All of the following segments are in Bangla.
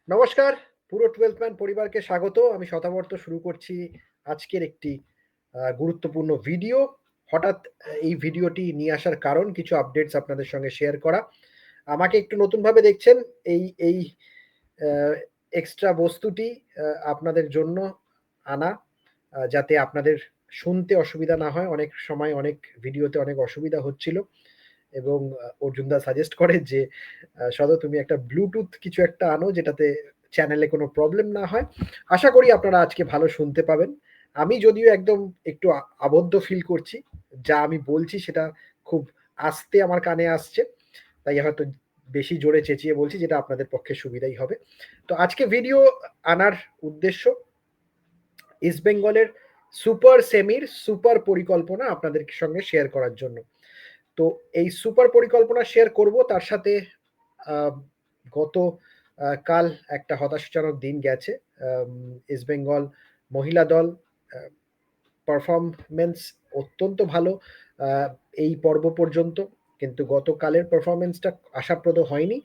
নমস্কার, পুরো 12th ম্যান পরিবারকে স্বাগত। আমি শতাবর্ত শুরু করছি আজকের একটি গুরুত্বপূর্ণ ভিডিও। হঠাৎ এই ভিডিওটি নিয়ে আসার কারণ কিছু আপডেটস আপনাদের সঙ্গে শেয়ার করা। আমাকে একটু নতুনভাবে দেখছেন। এই আ এক্সট্রা বস্তুটি আপনাদের জন্য আনা যাতে আপনাদের শুনতে অসুবিধা না হয়। অনেক সময় অনেক ভিডিওতে অনেক অসুবিধা হচ্ছিল এবং অর্জুনদা সাজেস্ট করে যে, "সদো তুমি একটা ব্লুটুথ কিছু একটা আনো যেটাতে চ্যানেলে কোনো প্রবলেম না হয়।" আশা করি আপনারা আজকে ভালো শুনতে পাবেন। আমি যদিও একদম একটু আবদ্ধ ফিল করছি। যা আমি বলছি সেটা খুব আস্তে আমার কানে আসছে। তাই হয়তো বেশি জোরে চেঁচিয়ে বলছি যেটা আপনাদের পক্ষে সুবিধাই হবে। তো আজকে ভিডিও আনার উদ্দেশ্য ইস্ট বেঙ্গলের সুপার সেমির সুপার পরিকল্পনা আপনাদের সঙ্গে শেয়ার করার জন্য। তো এই সুপার পরিকল্পনা শেয়ার করব তার সাথে আ গত কাল একটা হতাশাজনক দিন গেছে। আম ইস্ট বেঙ্গল মহিলা দল আ পারফরম্যান্স অত্যন্ত ভালো আ এই পর্ব পর্যন্ত। কিন্তু গতকালের পারফরম্যান্সটা আশাপ্রদ হয়নি।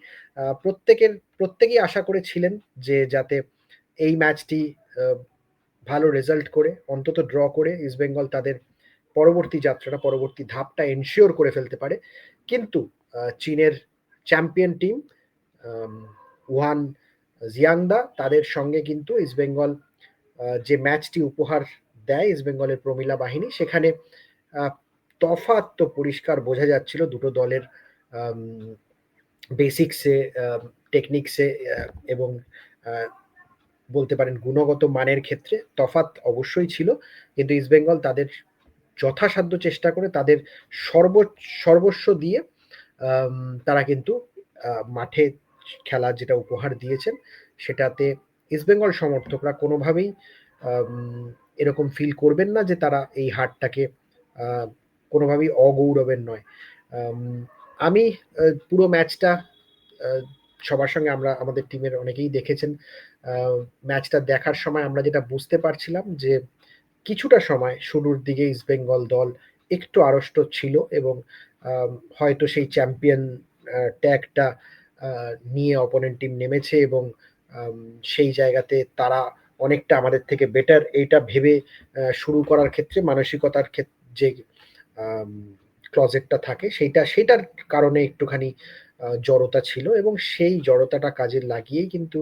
প্রত্যেকেই আশা করেছিলেন যে যাতে এই ম্যাচটি আ ভালো রেজাল্ট করে অন্তত ড্র করে ইস্টবেঙ্গল তাদের পরবর্তী ধাপটা এনশিওর করে ফেলতে পারে। কিন্তু চীনের চ্যাম্পিয়ন টিম আম উহান জিয়াংদা তাদের সঙ্গে কিন্তু ইস্টবেঙ্গল যে ম্যাচটি উপহার দেয় ইস্টবেঙ্গলের প্রমিলা বাহিনী সেখানে আ তফাৎ তো পরিষ্কার বোঝা যাচ্ছিল দুটো দলের আম বেসিক্সে, টেকনিক্সে এবং আ বলতে পারেন গুণগত মানের ক্ষেত্রে তফাৎ অবশ্যই ছিল। কিন্তু ইস্টবেঙ্গল তাদের যথাসাধ্য চেষ্টা করে তাদের সর্ব সর্বস্ব দিয়ে আম তারা কিন্তু আ মাঠে খেলা যেটা উপহার দিয়েছেন, সেটাতে ইস্টবেঙ্গল সমর্থকরা কোনোভাবেই আম এরকম ফিল করবেন না যে তারা এই হারটাকে আ কোনোভাবেই অগৌরবের নয়। আম আমি পুরো ম্যাচটা আ সবার সঙ্গে আমাদের টিমের অনেকেই দেখেছেন। আ ম্যাচটা দেখার সময় আমরা যেটা বুঝতে পারছিলাম যে কিছুটা সময় শুরুর দিকে ইস্টবেঙ্গল দল একটু আড়ষ্ট ছিল এবং হয়তো সেই চ্যাম্পিয়ন ট্যাগটা আ নিয়ে অপোনেন্ট টিম নেমেছে এবং আম সেই জায়গাতে তারা অনেকটা আমাদের থেকে বেটার এইটা ভেবে শুরু করার ক্ষেত্রে মানসিকতার যে আম ক্লজেটটা থাকে সেটার কারণে একটুখানি জড়তা ছিল এবং সেই জড়তাটা কাজে লাগিয়েই কিন্তু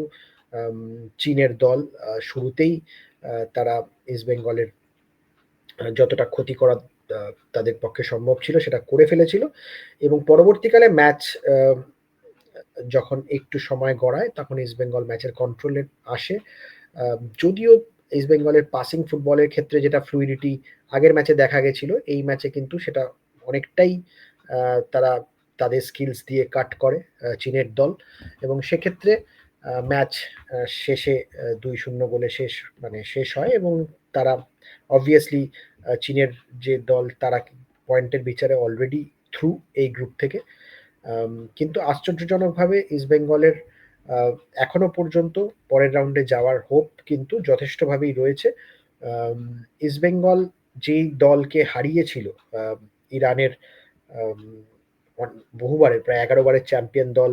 আম চীনের দল শুরুতেই তারা ইস্টবেঙ্গলের যতটা ক্ষতি করা আ তাদের পক্ষে সম্ভব ছিল সেটা করে ফেলেছিল এবং পরবর্তীকালে ম্যাচ আ যখন একটু সময় গড়ায় তখন ইস্টবেঙ্গল ম্যাচের কন্ট্রোলে আসে। আ যদিও ইস্টবেঙ্গলের পাসিং ফুটবলের ক্ষেত্রে যেটা ফ্লুইডিটি আগের ম্যাচে দেখা গেছিল, এই ম্যাচে কিন্তু সেটা অনেকটাই আ তারা তাদের স্কিলস দিয়ে কাট করে চীনের দল এবং সেক্ষেত্রে ম্যাচ শেষে ২-০ গোলে শেষ হয় এবং তারা অবভিয়াসলি চীনের যে দল তারা পয়েন্টের বিচারে অলরেডি থ্রু এই গ্রুপ থেকে। কিন্তু আশ্চর্যজনকভাবে ইস্টবেঙ্গলের আ এখনো পর্যন্ত পরের রাউন্ডে যাওয়ার হোপ কিন্তু যথেষ্টভাবেই রয়েছে। আম ইস্টবেঙ্গল যেই দলকে হারিয়েছিল আ ইরানের আম অন বহুবারের প্রায় ১১ বারের চ্যাম্পিয়ন দল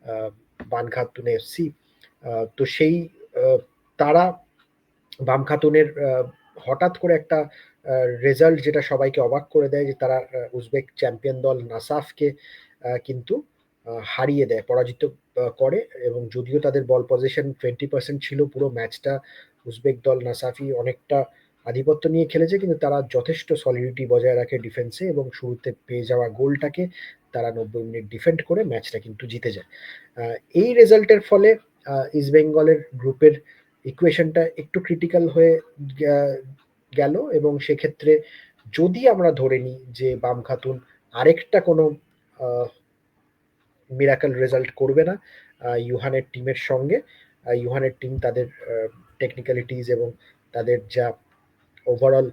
আ বান খাতুন এফসি। তো সেই আ তারা বাম খাতুনের হঠাৎ করে একটা আ রেজাল্ট যেটা সবাইকে অবাক করে দেয় যে তারা উজবেক চ্যাম্পিয়ন দল নাসাফকে কিন্তু হারিয়ে দেয়, পরাজিত করে এবং যদিও তাদের বল পজিশন 20% ছিল পুরো ম্যাচটা উজবেক দল নাসাফি অনেকটা আধিপত্য নিয়ে খেলেছে কিন্তু তারা যথেষ্ট সলিডিটি বজায় রাখে ডিফেন্সে এবং শুরুতে পেয়ে যাওয়া গোলটাকে তারা ৯০ মিনিট ডিফেন্ড করে ম্যাচটা কিন্তু জিতে যায়। আ এই রেজাল্টের ফলে ইস্টবেঙ্গলের গ্রুপের ইকুয়েশনটা একটু ক্রিটিক্যাল হয়ে গ্যা গেল এবং সেক্ষেত্রে যদি আমরা ধরে নিই যে বাম খাতুন আরেকটা কোনো আ মিরাকল রেজাল্ট করবে না ইউহানের টিমের সঙ্গে। ইউহানের টিম তাদের টেকনিক্যালিটিস এবং তাদের যা ওভারঅল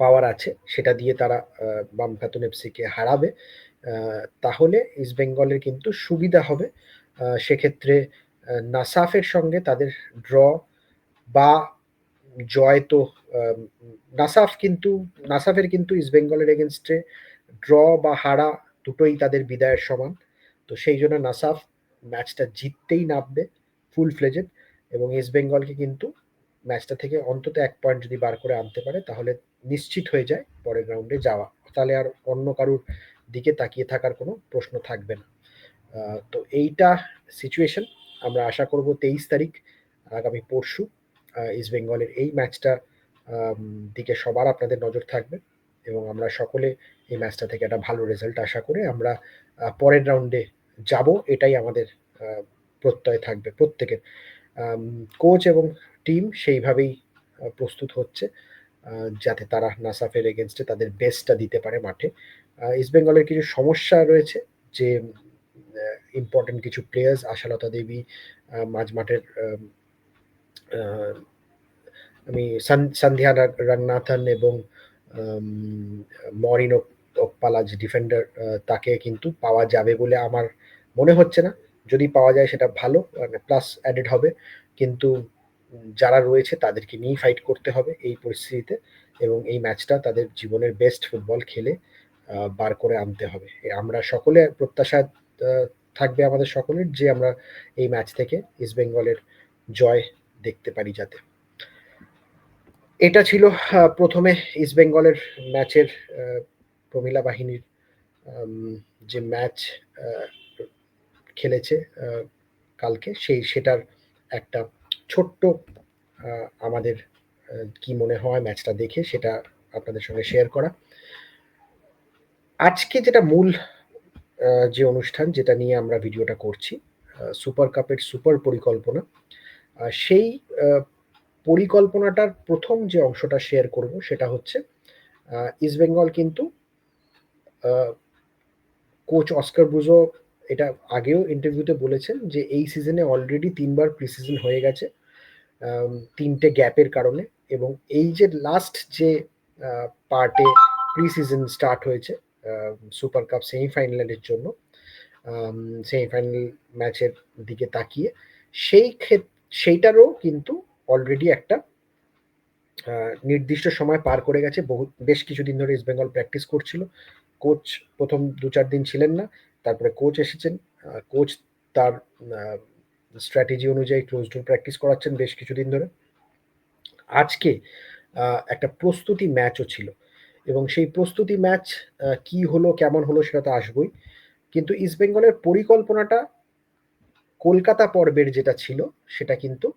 পাওয়ার আছে সেটা দিয়ে তারা বাম খাতুন এফসিকে হারাবে। আ তাহলে ইস্টবেঙ্গলের কিন্তু সুবিধা হবে। সেক্ষেত্রে নাসাফের সঙ্গে তাদের ড্র বা জয় তো আম নাসাফের কিন্তু ইস্টবেঙ্গলের এগেইনস্টে ড্র বা হারা দুটোই তাদের বিদায়ের সমান। তো সেইজন্য নাসাফ ম্যাচটা জিততেই নামবে। ফুল ফ্লেজেড, এবং ইস্ট বেঙ্গলকে কিন্তু ম্যাচটা থেকে অন্তত 1 পয়েন্ট যদি বার করে আনতে পারে তাহলে নিশ্চিত হয়ে যায় পরের রাউন্ডে যাওয়া। তাহলে আর অন্য কারুর দিকে তাকিয়ে থাকার কোনো প্রশ্ন থাকবে না। তো এইটা সিচুয়েশন। আমরা আশা করব 23 তারিখ আগামী পরশু ইস্ট বেঙ্গলের এই ম্যাচটা দিকে সবার আপনাদের নজর থাকবে, এবং আমরা সকলে এই ম্যাচটা থেকে একটা ভালো রেজাল্ট আশা করে আমরা পরের রাউন্ডে যাব, এটাই আমাদের প্রত্যয় থাকবে প্রত্যেকের। কোচ এবং টিম সেইভাবেই প্রস্তুত হচ্ছে যাতে তারা নাসাফের এগেনস্টে তাদের বেস্টটা দিতে পারে মাঠে। ইস্ট বেঙ্গলের কিছু সমস্যা রয়েছে, যে ইম্পর্টেন্ট কিছু প্লেয়ার্স আশালতা দেবী মাঝ মাঠের, আমি সন্ধ্যা রঙ্গনাথন এবং মরিন ওকপালা যে ডিফেন্ডার, তাকে কিন্তু পাওয়া যাবে বলে আমার মনে হচ্ছে না। যদি পাওয়া যায় সেটা ভালো, মানে প্লাস অ্যাডেড হবে, কিন্তু যারা রয়েছে তাদেরকে নিয়েই ফাইট করতে হবে এই পরিস্থিতিতে, এবং এই ম্যাচটা তাদের জীবনের বেস্ট ফুটবল খেলে বার করে আনতে হবে। আমরা সকলে প্রত্যাশা থাকবে আমাদের সকলের, যে আমরা এই ম্যাচ থেকে ইস্ট বেঙ্গলের জয় দেখতে পারি যাতে। এটা ছিল প্রথমে ইস্ট বেঙ্গলের ম্যাচের, প্রমিলা বাহিনীর যে ম্যাচ খেলেছে কালকে, সেটার একটা ছোট্ট আমাদের কি মনে হয় ম্যাচটা দেখে সেটা আপনাদের সঙ্গে শেয়ার করা। আজকে যেটা মূল যে অনুষ্ঠান যেটা নিয়ে আমরা ভিডিওটা করছি, সুপার কাপের সুপার পরিকল্পনা, সেই পরিকল্পনাটার প্রথম যে অংশটা শেয়ার করব সেটা হচ্ছে ইস্ট বেঙ্গল কিন্তু কোচ অস্কার ব্রুজো এটা আগেও ইন্টারভিউতে বলেছেন যে এই সিজনে অলরেডি 3 বার প্রি সিজন হয়ে গেছে 3টে গ্যাপের কারণে, এবং এই যে লাস্ট যে পার্টে প্রি সিজন স্টার্ট হয়েছে সুপার কাপ সেমিফাইনালের জন্য, সেমিফাইনাল ম্যাচের দিকে তাকিয়ে সেইটারও কিন্তু অলরেডি একটা নির্দিষ্ট সময় পার করে গেছে। বেশ কিছুদিন ধরে ইস্ট বেঙ্গল প্র্যাকটিস করছিল। কোচ প্রথম 2-4 দিন ছিলেন না, তারপরে কোচ এসেছেন। কোচ তার স্ট্র্যাটেজি অনুযায়ী ক্লোজ ডোর প্র্যাকটিস করাচ্ছেন বেশ কিছুদিন ধরে। আজকে একটা প্রস্তুতি ম্যাচও ছিল, এবং সেই প্রস্তুতি ম্যাচ কি হলো কেমন হলো সেটা তো আসবই, কিন্তু ইস্ট বেঙ্গলের পরিকল্পনাটা কলকাতা পর্বের যেটা ছিল সেটা কিন্তু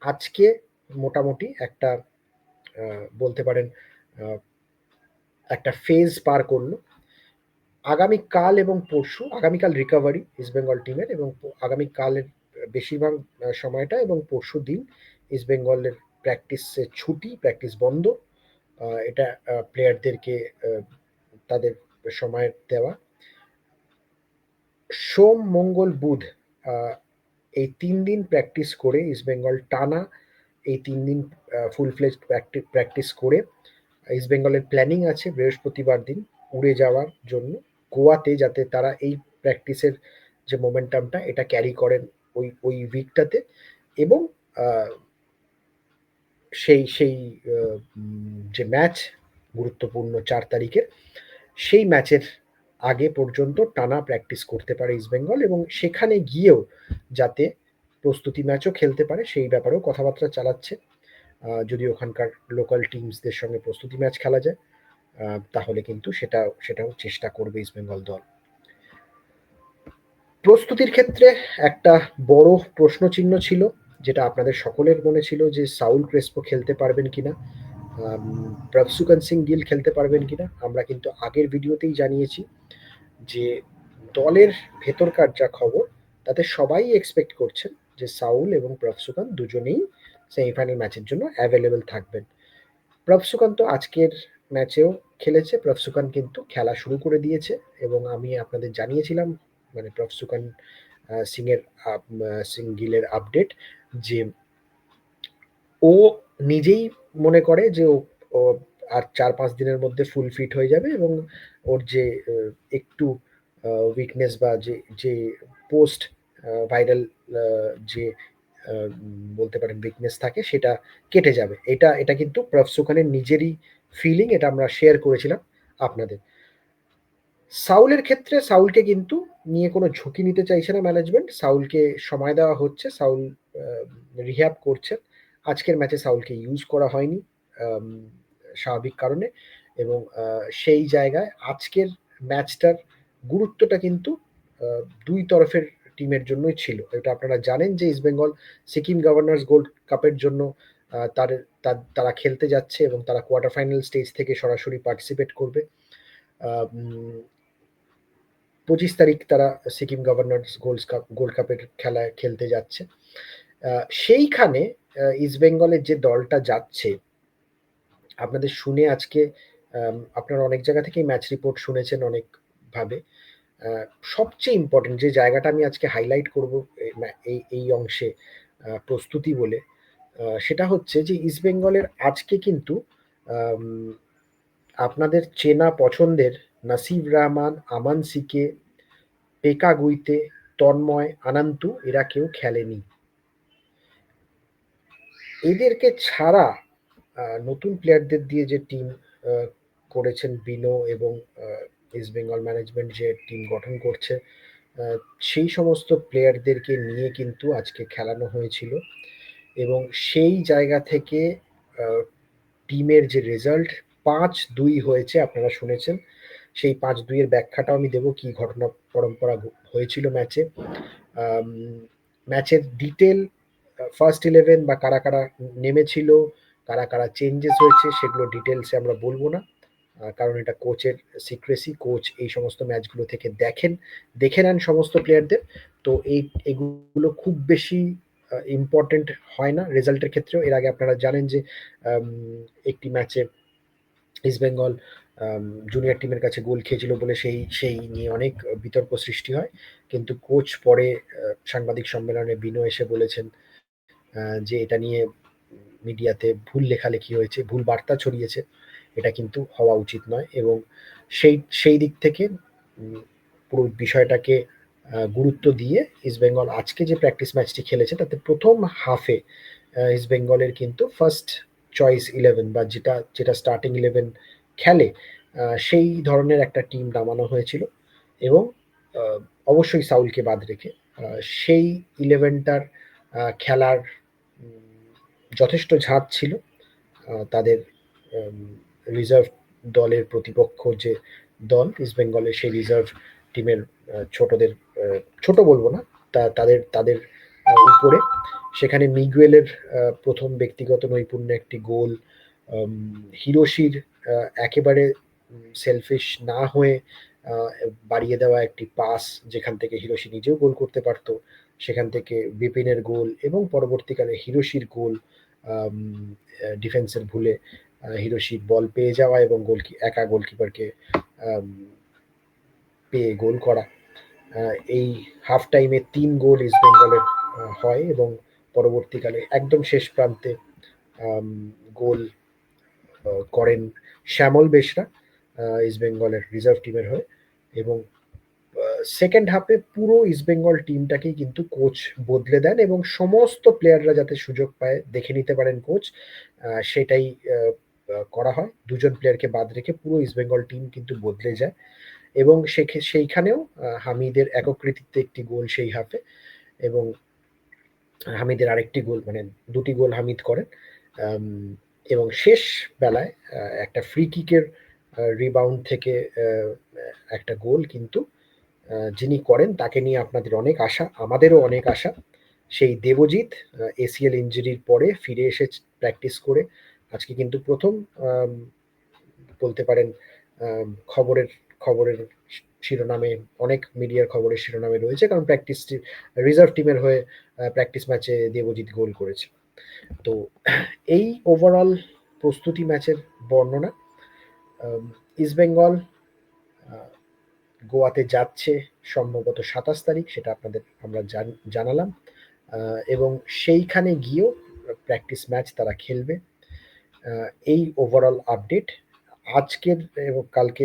আজকে মোটামুটি একটা বলতে পারেন একটা ফেজ পার করলো। আগামীকাল এবং পরশু, আগামীকাল রিকভারি ইস্ট বেঙ্গল টিমের, এবং আগামীকালের বেশিরভাগ সময়টা এবং পরশু দিন ইস্ট বেঙ্গলের প্র্যাকটিসে ছুটি, প্র্যাকটিস বন্ধ। এটা প্লেয়ারদেরকে তাদের সময় দেওয়া। সোম মঙ্গল বুধ এই 3 দিন প্র্যাকটিস করে ইস্ট বেঙ্গল টানা এই 3 দিন ফুল ফ্লেজ প্র্যাকটিস করে ইস্ট বেঙ্গলের প্ল্যানিং আছে বৃহস্পতিবার দিন উড়ে যাওয়ার জন্য গোয়াতে, যাতে তারা এই প্র্যাকটিসের যে মোমেন্টামটা এটা ক্যারি করেন ওই উইকটাতে, এবং সেই যে ম্যাচ গুরুত্বপূর্ণ 4 তারিখের, সেই ম্যাচের আগে পর্যন্ত টানা প্র্যাকটিস করতে পারে ইস্ট বেঙ্গল, এবং সেখানে গিয়েও যাতে প্রস্তুতি ম্যাচও খেলতে পারে সেই ব্যাপারেও কথাবার্তা চালাচ্ছে। যদি ওখানকার লোকাল টিমসদের সঙ্গে প্রস্তুতি ম্যাচ খেলা যায় তাহলে কিন্তু সেটাও চেষ্টা করবে ইস্ট বেঙ্গল দল। প্রস্তুতির ক্ষেত্রে একটা বড় প্রশ্নচিহ্ন ছিল, যেটা আপনাদের সকলের মনে ছিল, যে সাউল ক্রেসপো খেলতে পারবেন কিনা, প্রভসুকান সিং গিল খেলতে পারবেন কিনা। আমরা কিন্তু আগের ভিডিওতেই জানিয়েছি যে দলের ভেতরকার যা খবর তাতে সবাই এক্সপেক্ট করছেন যে সাউল এবং প্রভসুকান দুজনেই সেমিফাইনাল ম্যাচের জন্য অ্যাভেলেবেল থাকবেন। প্রভসুকান তো আজকের ম্যাচেও খেলেছে, প্রভসুকান কিন্তু খেলা শুরু করে দিয়েছে, এবং আমি আপনাদের জানিয়েছিলাম মানে প্রভসুকান সিং গিলের আপডেট, যে ও নিজেই মনে করে যে ও আর 4-5 দিনের মধ্যে ফুল ফিট হয়ে যাবে, এবং ওর যে একটু উইকনেস বা যে পোস্ট ভাইরাল যে বলতে পারেন উইকনেস থাকে সেটা কেটে যাবে। এটা কিন্তু প্রভসুকানের নিজেরই ফিলিং, এটা আমরা শেয়ার করেছিলাম আপনাদের। সাউলের ক্ষেত্রে সাউলকে কিন্তু নিয়ে কোনো ঝুঁকি নিতে চাইছে না ম্যানেজমেন্ট। সাউলকে সময় দেওয়া হচ্ছে। সাউল রিহ্যাব করছেন। আজকের ম্যাচে সাউলকে ইউজ করা হয়নি আম স্বাভাবিক কারণে, এবং সেই জায়গায় আজকের ম্যাচটার গুরুত্বটা কিন্তু আ ২ তরফের টিমের জন্যই ছিল। এটা আপনারা জানেন যে east Bengal Sikkim governors gold কাপের জন্য তারা খেলতে যাচ্ছে এবং তারা কোয়ার্টার ফাইনাল স্টেজ থেকে সরাসরি পার্টিসিপেট করবে। আম ২৫ তারিখ তারা সিকিম গভর্নরস গোল্ড কাপের খেলায় খেলতে যাচ্ছে। সেইখানে ইস্ট বেঙ্গলের যে দলটা যাচ্ছে, আপনাদের শুনে আজকে আপনারা অনেক জায়গা থেকেই ম্যাচ রিপোর্ট শুনেছেন অনেকভাবে। আ সবচেয়ে ইম্পোর্টেন্ট যে জায়গাটা আমি আজকে হাইলাইট করব এই অংশে প্রস্তুতি বলে, সেটা হচ্ছে যে ইস্ট বেঙ্গলের আজকে কিন্তু আম আপনাদের চেনা পছন্দের নাসিব রহমান, আমান সিকে, পেকা গুইতে, তন্ময়, আনান্তু এরা কেউ খেলেনি। এদেরকে ছাড়া নতুন প্লেয়ারদের দিয়ে যে টিম আ করেছেন বিনো এবং আ ইস্ট বেঙ্গল ম্যানেজমেন্ট যে টিম গঠন করছে, আ সেই সমস্ত প্লেয়ারদেরকে নিয়ে কিন্তু আজকে খেলানো হয়েছিল, এবং সেই জায়গা থেকে আ টিমের যে রেজাল্ট ৫-২ হয়েছে আপনারা শুনেছেন। সেই ৫-২ এর ব্যাখ্যাটাও আমি দেব, কি ঘটনা পরম্পরা হয়েছিল ম্যাচে। আম ম্যাচের ডিটেল ফার্স্ট 11 বা কারা নেমেছিল, কারা চেঞ্জেস হয়েছে সেগুলো ডিটেইলসে আমরা বলব না। কারণ এটা কোচের সিক্রেসি। কোচ এই সমস্ত ম্যাচগুলো থেকে দেখে নেন সমস্ত প্লেয়ারদের। তো এগুলো খুব বেশি ইম্পোর্টেন্ট হয় না রেজাল্টের ক্ষেত্রেও। এর আগে আপনারা জানেন যে আম একটি ম্যাচে ইস্ট বেঙ্গল জুনিয়র টিমের কাছে গোল খেয়েছিল বলে সেই নিয়ে অনেক বিতর্ক সৃষ্টি হয়। কিন্তু কোচ পরে সাংবাদিক সম্মেলনে বিনো এসে বলেছেন যে এটা নিয়ে মিডিয়াতে ভুল লেখালেখি হয়েছে, ভুল বার্তা ছড়িয়েছে। এটা কিন্তু হওয়া উচিত নয়, এবং সেই দিক থেকে পুরো বিষয়টাকে গুরুত্ব দিয়ে ইস্ট বেঙ্গল আজকে যে প্র্যাকটিস ম্যাচটি খেলেছে তাতে প্রথম হাফে ইস্ট বেঙ্গলের কিন্তু ফার্স্ট চয়েস 11 বা যেটা স্টার্টিং 11 খেলে সেই ধরনের একটা টিম নামানো হয়েছিল, এবং আ অবশ্যই সাউলকে বাদ রেখে সেই 11টার খেলার যথেষ্ট ঝাঁজ ছিল। তাদের আম রিজার্ভ দলের প্রতিপক্ষ যে দল ইস্ট বেঙ্গলের, সেই রিজার্ভ টিমের ছোটদের, ছোট বলব না, তাদের উপরে। সেখানে মিগুয়েলের ১ম ব্যক্তিগত নৈপুণ্যে একটি গোল, আম হিরোশির একেবারে সেলফিশ না হয়ে আ বাড়িয়ে দেওয়া একটি পাস, যেখান থেকে হিরোশি নিজেও গোল করতে পারত। সেখান থেকে বিপিনের গোল, এবং পরবর্তীকালে হিরোশির গোল, আম ডিফেন্সের ভুলে হিরোশি বল পেয়ে যাওয়া এবং একা গোলকিপারকে আম পেয়ে গোল করা। এই হাফ টাইমে ৩ গোল ইস্ট বেঙ্গলের হয়, এবং পরবর্তীকালে একদম শেষ প্রান্তে আম গোল করেন শ্যামল বেশরা ইস্ট বেঙ্গলের রিজার্ভ টিমের হয়ে, এবং সেকেন্ড হাফে পুরো ইস্ট বেঙ্গল টিমটাকেই কিন্তু কোচ বদলে দেন, এবং সমস্ত প্লেয়াররা যাতে সুযোগ পায় দেখে নিতে পারেন কোচ, সেটাই করা হয়। ২ জন প্লেয়ারকে বাদ রেখে পুরো ইস্ট বেঙ্গল টিম কিন্তু বদলে যায়, এবং সেইখানেও হামিদের একক কৃতিত্বে একটি গোল সেই হাফে, এবং হামিদের আরেকটি গোল, মানে ২ টি গোল হামিদ করেন। আম এবং শেষ বেলায় একটা ফ্রি কিকের রিবাউন্ড থেকে একটা গোল কিন্তু যিনি করেন তাকে নিয়ে আপনাদের অনেক আশা, আমাদেরও অনেক আশা। সেই দেবজিৎ ACL ইনজুরির পরে ফিরে এসে প্র্যাকটিস করে আজকে কিন্তু ১ম আম বলতে পারেন খবরের খবরের শিরোনামে, অনেক মিডিয়ার খবরের শিরোনামে রয়েছে, কারণ রিজার্ভ টিমের হয়ে প্র্যাকটিস ম্যাচে দেবজিৎ গোল করেছে। তো এই ওভারঅল প্রস্তুতি ম্যাচের বর্ণনা। ইস্ট বেঙ্গল গোয়াতে যাচ্ছে সম্ভবত ২৭ তারিখ, সেটা আপনাদের আমরা জানালাম, এবং সেইখানে গিয়েও প্র্যাকটিস ম্যাচ তারা খেলবে। এই ওভারঅল আপডেট আজকের এবং কালকে,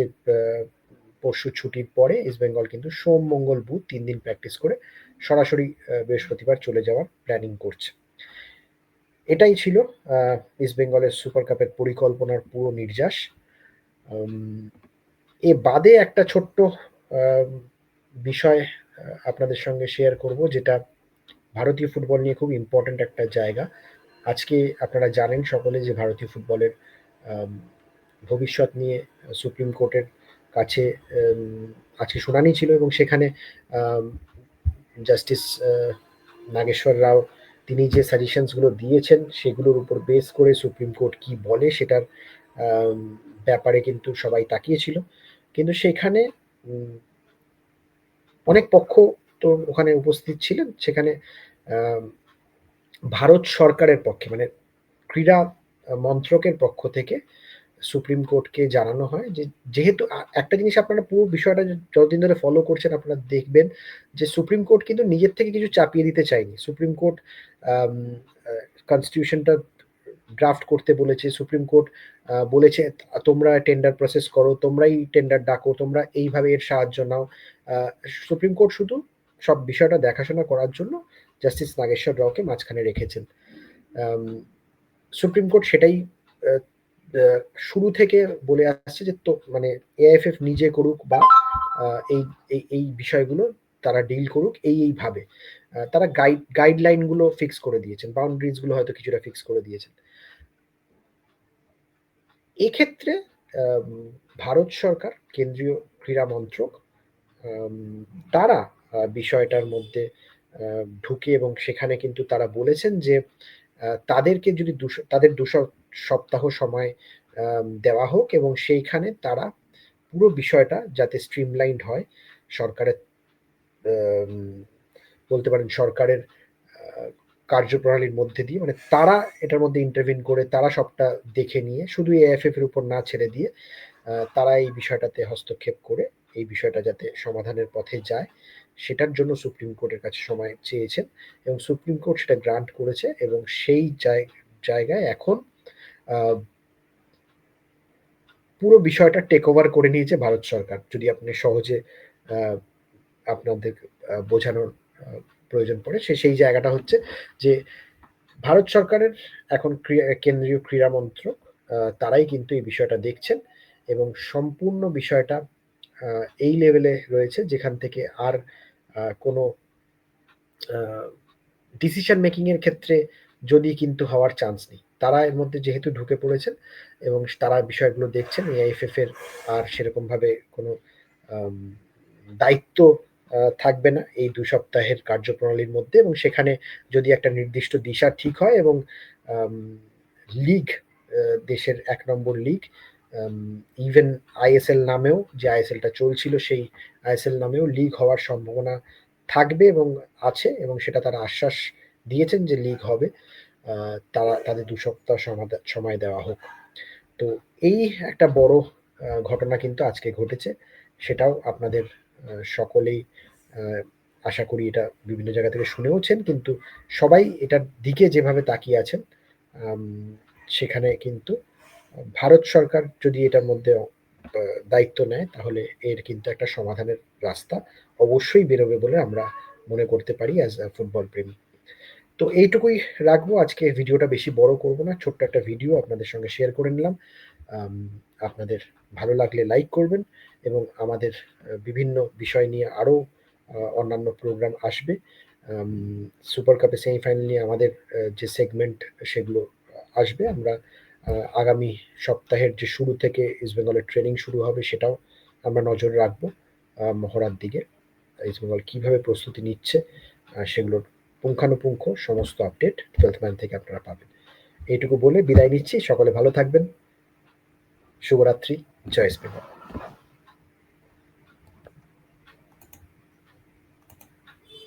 পরশু ছুটির পরে ইস্ট বেঙ্গল কিন্তু সোম, মঙ্গল, বুধ ৩ দিন প্র্যাকটিস করে সরাসরি বৃহস্পতিবার চলে যাওয়ার প্ল্যানিং করছে। এটাই ছিল ইস্ট বেঙ্গলের সুপার কাপের পরিকল্পনার পুরো নির্যাস। এ বাদে একটা ছোট্ট বিষয় আপনাদের সঙ্গে শেয়ার করব, যেটা ভারতীয় ফুটবল নিয়ে খুব ইম্পর্ট্যান্ট একটা জায়গা। আজকে আপনারা জানেন সকলে যে ভারতীয় ফুটবলের আম ভবিষ্যৎ নিয়ে সুপ্রিম কোর্টের কাছে আজকে শুনানি ছিল, এবং সেখানে আম জাস্টিস নাগেশ্বর রাও তিনি যে সাজেশনসগুলো দিয়েছেন সেগুলোর উপর বেস করে সুপ্রিম কোর্ট কি বলে সেটার আম ব্যাপারে কিন্তু সবাই তাকিয়েছিল। কিন্তু সেখানে উম অনেক পক্ষ তো ওখানে উপস্থিত ছিলেন। সেখানে আম ভারত সরকারের পক্ষে, মানে ক্রীড়া মন্ত্রকের পক্ষ থেকে সুপ্রিম কোর্টকে জানানো হয় যে, যেহেতু একটা জিনিস আপনারা পুরো বিষয়টা যতদিন ধরে ফলো করছেন আপনারা দেখবেন যে সুপ্রিম কোর্ট কিন্তু নিজের থেকে কিছু চাপিয়ে দিতে চায়নি। সুপ্রিম কোর্ট আম আ কনস্টিটিউশনটা ড্রাফট করতে বলেছে। সুপ্রিম কোর্ট বলেছে তোমরা টেন্ডার প্রসেস করো, তোমরাই টেন্ডার ডাকো, তোমরা এইভাবে এর সাহায্য নাও। আ সুপ্রিম কোর্ট শুধু সব বিষয়টা দেখাশোনা করার জন্য জাস্টিস নাগেশ্বর রাওকে মাঝখানে রেখেছেন। আম সুপ্রিম কোর্ট সেটাই আ আ শুরু থেকে বলে আসছে যে মানে এআইএফএফ নিজে করুক বা আ এই এই বিষয়গুলো তারা ডিল করুক এইভাবে। তারা গাইডলাইন গুলো ফিক্স করে দিয়েছেন। বাউন্ডারিজ গুলো হয়তো কিছুটা ফিক্স করে দিয়েছেন। এক্ষেত্রে আম ভারত সরকার, কেন্দ্রীয় ক্রীড়া মন্ত্রক আম তারা বিষয়টার মধ্যে ঢুকে, এবং সেখানে কিন্তু তারা বলেছেন যে তাদেরকে যদি তাদের ২ সপ্তাহ সময় দেওয়া হোক, এবং সেইখানে তারা পুরো বিষয়টা যাতে স্ট্রিমলাইনড হয়। সরকারের আম বলতে পারেন সরকারের আ কার্যপ্রণালীর মধ্যে দিয়ে, মানে তারা এটার মধ্যে ইন্টারভেন করে তারা সবটা দেখে নিয়ে শুধু এএফএফ এর উপর না ছেড়ে দিয়ে তারা এই বিষয়টাতে হস্তক্ষেপ করে এই বিষয়টা যাতে সমাধানের পথে যায়, সেটার জন্য সুপ্রিম কোর্টের কাছে সময় চেয়েছেন, এবং সুপ্রিম কোর্ট সেটা গ্রান্ট করেছে, এবং সেই জায়গায় এখন আ পুরো বিষয়টা টেক ওভার করে নিয়েছে ভারত সরকার। যদি আপনি সহজে আ আপনাদের বোঝানোর আ প্রয়োজন পড়ে, সেই জায়গাটা হচ্ছে যে ভারত সরকারের এখন কেন্দ্রীয় ক্রীড়া মন্ত্রক তারাই কিন্তু এই বিষয়টা দেখছেন, এবং সম্পূর্ণ বিষয়টা আ এই লেভেলে রয়েছে যেখান থেকে আর কোনো আ ডিসিশন মেকিং এর ক্ষেত্রে যদি কিন্তু হওয়ার চান্স নেই। তারা এর মধ্যে যেহেতু ঢুকে পড়েছেন, এবং তারা বিষয়গুলো দেখছেন, এআইএফএফ এর আর সেরকমভাবে কোনো আম দায়িত্ব থাকবে না এই ২ সপ্তাহের কার্যপ্রণালীর মধ্যে, এবং সেখানে যদি একটা নির্দিষ্ট দিশা ঠিক হয়, এবং আম লিগ দেশের ১ নম্বর লিগ, আম ইভেন আইএসএল নামেও, যে আইএসএলটা চলছিল সেই আইএসএল নামেও লিগ হওয়ার সম্ভাবনা থাকবে এবং আছে, এবং সেটা তারা আশ্বাস দিয়েছেন যে লিগ হবে। তাদের ২ সপ্তাহ সময় দেওয়া হোক। তো এই একটা বড় ঘটনা কিন্তু আজকে ঘটেছে। সেটাও আপনাদের সকলেই আ আশা করি এটা বিভিন্ন জায়গা থেকে শুনেওছেন। কিন্তু সবাই এটার দিকে যেভাবে তাকিয়ে আছেন, আম সেখানে কিন্তু ভারত সরকার যদি এটার মধ্যে দায়িত্ব নেয়, তাহলে এর কিন্তু একটা সমাধানের রাস্তা অবশ্যই বেরোবে বলে আমরা মনে করতে পারি অ্যাজ আ ফুটবল প্রেমী। তো এইটুকুই রাখবো। আজকে ভিডিওটা বেশি বড় করব না। ছোট্ট একটা ভিডিও আপনাদের সঙ্গে শেয়ার করে নিলাম। আম আপনাদের ভালো লাগলে লাইক করবেন, এবং আমাদের বিভিন্ন বিষয় নিয়ে আরো অন্যান্য প্রোগ্রাম আসবে। আম সুপার কাপের সেমিফাইনাল নিয়ে আমাদের যে সেগমেন্ট সেগুলো আসবে। আমরা আগামী সপ্তাহের যে শুরু থেকে ইস্ট বেঙ্গলের ট্রেনিং শুরু হবে সেটাও আমরা নজরে রাখবো মহড়ার দিকে। ইস্ট বেঙ্গল কিভাবে প্রস্তুতি নিচ্ছে সেগুলোর পুঙ্খানুপুঙ্খ সমস্ত আপডেট 12th ম্যান থেকে আপনারা পাবেন। এইটুকু বলে বিদায় নিচ্ছি। সকলে ভালো থাকবেন। শুভরাত্রি। জয় ইস্ট বেঙ্গল।